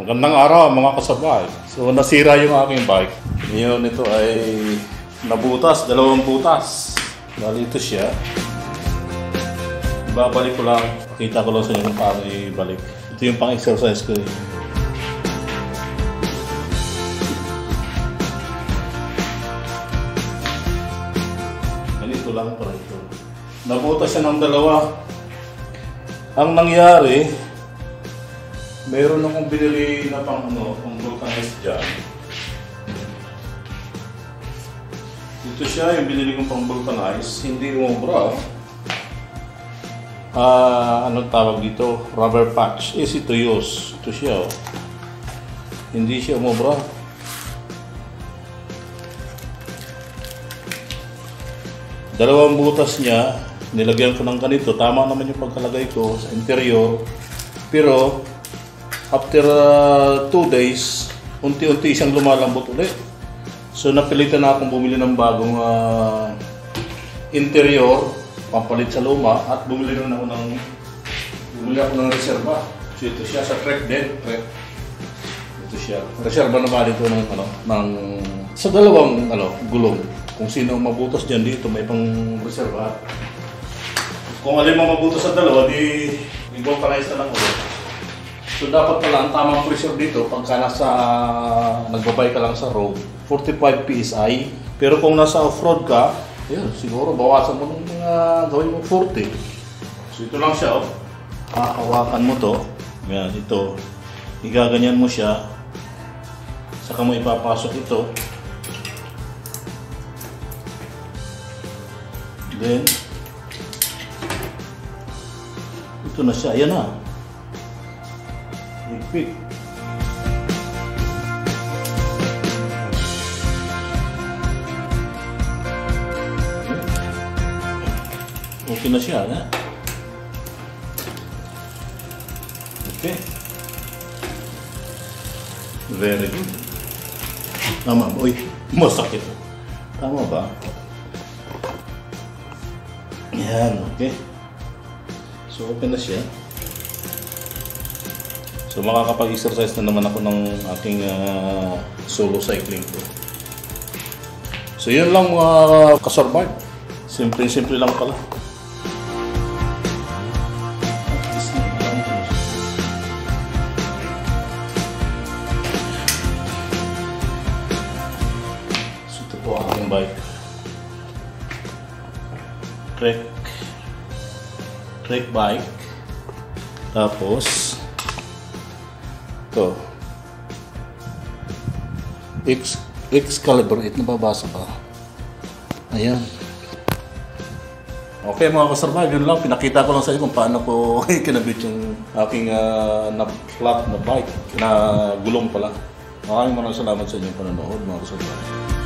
Magandang araw mga kasabay. So nasira yung aking bike. Ngayon ito ay nabutas, dalawang butas. Bali ito siya. Ibabalik ko lang. Pakita ko lang sa inyo kung paano ibalik. Ito yung pang-exercise ko. Ganito lang para ito. Nabutas siya ng dalawa. Ang nangyari, meron akong binili na pang vulcanize dyan. Ito siya yung binili kong pang vulcanize. Hindi umubra. Anong tawag dito? Rubber patch. Easy to use. Ito siya. Oh. Hindi siya umubra. Dalawang butas niya. Nilagyan ko ng ganito. Tama naman yung pagkalagay ko sa interior. Pero after 2 days, unti-unti siyang lumalambot ulit. So napilitan na akong bumili ng bagong interior, pampalit sa luma, at bumili ako ng reserva. So ito siya sa Trek din. Trek. Ito siya. Reserva naman dito ng sa dalawang gulong. Kung sino mabutas diyan dito, may pang reserva. Kung alin mo mabutas sa dalawa, di i-vulcanize na lang ulit. So dapat pala ang tamang pressure dito pagka nagbabay ka lang sa road, 45 PSI. Pero kung nasa off-road ka, yun, siguro bawasan mo ng gawin mo 40. So ito lang siya, hawakan mo to. Yan, ito. Igaganyan mo siya. Saka mo ipapasok ito. Then, ito na siya. Ayan na. Higpit. Okay na siya, ha? Okay. Very good. Tama ba? Uy, masakit. Tama ba? Yan, okay. So, open na siya. So makakapag-exercise na naman ako ng aking solo cycling ko. So yun lang mga kasurvive. Simple-simple lang pala. So ito po ang aking bike. Trek bike. Tapos ito. Excalibur 8, nababasa ba? Ayan. Okay mga kasurvive, yun lang. Pinakita ko lang sa inyo kung paano ko kinabit yung aking na-flat na bike, na gulong pala. Maraming salamat sa inyong panonood mga kasurvive.